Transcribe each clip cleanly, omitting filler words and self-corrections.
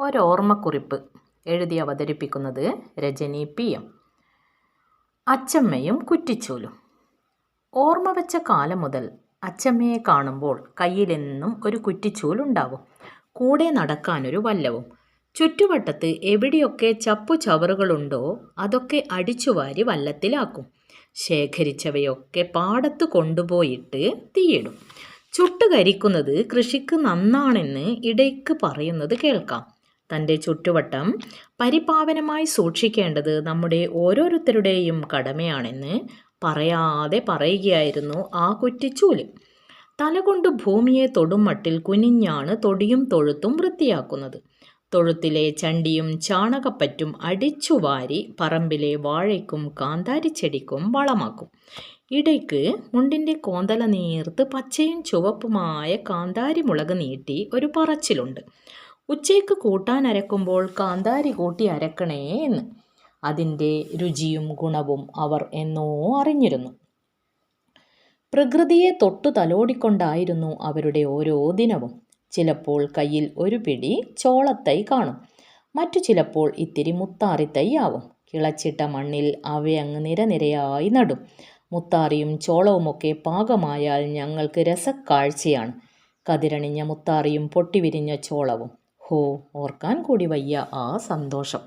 ഒരോർമ്മക്കുറിപ്പ് എഴുതി അവതരിപ്പിക്കുന്നത് രജനി PM. അച്ചമ്മയും കുറ്റിച്ചൂലും. ഓർമ്മ വെച്ച കാലം മുതൽ അച്ചമ്മയെ കാണുമ്പോൾ കയ്യിലെന്നും ഒരു കുറ്റിച്ചൂലുണ്ടാവും. കൂടെ നടക്കാനൊരു വല്ലവും. ചുറ്റുവട്ടത്ത് എവിടെയൊക്കെ ചപ്പുചവറുകളുണ്ടോ അതൊക്കെ അടിച്ചുവാരി വല്ലത്തിലാക്കും. ശേഖരിച്ചവയൊക്കെ പാടത്ത് കൊണ്ടുപോയിട്ട് തീയിടും. ചുട്ടുകരിക്കുന്നത് കൃഷിക്ക് നന്നാണെന്ന് ഇടയ്ക്ക് പറയുന്നത് കേൾക്കാം. തൻ്റെ ചുറ്റുവട്ടം പരിപാവനമായി സൂക്ഷിക്കേണ്ടത് നമ്മുടെ ഓരോരുത്തരുടെയും കടമയാണെന്ന് പറയാതെ പറയുകയായിരുന്നു ആ കുറ്റിച്ചൂല്. തലകൊണ്ട് ഭൂമിയെ തൊടും മട്ടിൽ കുനിഞ്ഞാണ് തൊടിയും തൊഴുത്തും വൃത്തിയാക്കുന്നത്. തൊഴുത്തിലെ ചണ്ടിയും ചാണകപ്പറ്റും അടിച്ചുവാരി പറമ്പിലെ വാഴയ്ക്കും കാന്താരിച്ചെടിക്കും വളമാക്കും. ഇടയ്ക്ക് മുണ്ടിൻ്റെ കോന്തല നീർത്ത് പച്ചയും ചുവപ്പുമായ കാന്താരി മുളക് നീട്ടി ഒരു പറച്ചിലുണ്ട്. ഉച്ചയ്ക്ക് കൂട്ടാൻ അരക്കുമ്പോൾ കാന്താരി കൂട്ടി അരക്കണേ എന്ന്. അതിൻ്റെ രുചിയും ഗുണവും അവർ എന്നോ അറിഞ്ഞിരുന്നു. പ്രകൃതിയെ തൊട്ടു തലോടിക്കൊണ്ടായിരുന്നു അവരുടെ ഓരോ ദിനവും. ചിലപ്പോൾ കയ്യിൽ ഒരു പിടി ചോളത്തൈ കാണും. മറ്റു ചിലപ്പോൾ ഇത്തിരി മുത്താറിത്തൈ ആവും. കിളച്ചിട്ട മണ്ണിൽ അവയങ്ങ് നിരനിരയായി നടും. മുത്താറിയും ചോളവുമൊക്കെ പാകമായാൽ ഞങ്ങൾക്ക് രസക്കാഴ്ചയാണ്. കതിരണിഞ്ഞ മുത്താറിയും പൊട്ടിവിരിഞ്ഞ ചോളവും. ഹോ, ഓർക്കാൻ കൂടി വയ്യ ആ സന്തോഷം.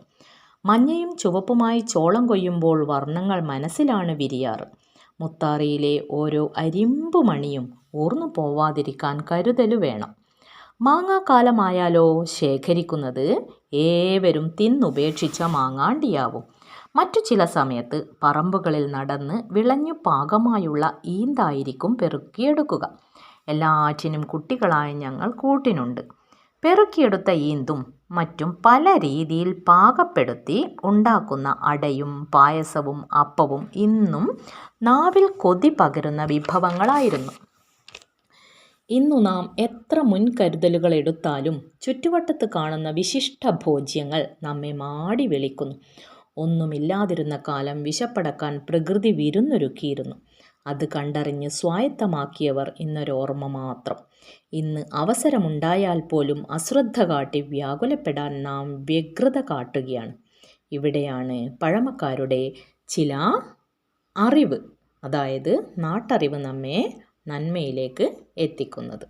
മഞ്ഞയും ചുവപ്പുമായി ചോളം കൊയ്യുമ്പോൾ വർണ്ണങ്ങൾ മനസ്സിലാണ് വിരിയാറ്. മുത്താറിയിലെ ഓരോ അരിമ്പുമണിയും ഊർന്നു പോവാതിരിക്കാൻ കരുതലു വേണം. മാങ്ങാക്കാലമായാലോ ശേഖരിക്കുന്നത് ഏവരും തിന്നുപേക്ഷിച്ച മാങ്ങാണ്ടിയാവും. മറ്റു ചില സമയത്ത് പറമ്പുകളിൽ നടന്ന് വിളഞ്ഞു പാകമായുള്ള ഈന്തായിരിക്കും പെറുക്കിയെടുക്കുക. എല്ലാറ്റിനും കുട്ടികളായ ഞങ്ങൾ കൂട്ടിനുണ്ട്. പെറുക്കിയെടുത്ത ഈന്തും മറ്റും പല രീതിയിൽ പാകപ്പെടുത്തി ഉണ്ടാക്കുന്ന അടയും പായസവും അപ്പവും ഇന്നും നാവിൽ കൊതി പകരുന്ന വിഭവങ്ങളായിരുന്നു. ഇന്നു നാം എത്ര മുൻകരുതലുകൾ എടുത്താലും ചുറ്റുവട്ടത്ത് കാണുന്ന വിശിഷ്ട ഭോജ്യങ്ങൾ നമ്മെ മാടി വിളിക്കുന്നു. ഒന്നുമില്ലാതിരുന്ന കാലം വിശപ്പടക്കാൻ പ്രകൃതി വിരുന്നൊരുക്കിയിരുന്നു. അത് കണ്ടറിഞ്ഞ് സ്വായത്തമാക്കിയവർ ഇന്നൊരോർമ്മ മാത്രം. ഇന്ന് അവസരമുണ്ടായാൽ പോലും അശ്രദ്ധ കാട്ടി വ്യാകുലപ്പെടാൻ നാം വ്യഗ്രത കാട്ടുകയാണ്. ഇവിടെയാണ് പഴമക്കാരുടെ ചില അറിവ്, അതായത് നാട്ടറിവ് നമ്മെ നന്മയിലേക്ക് എത്തിക്കുന്നത്.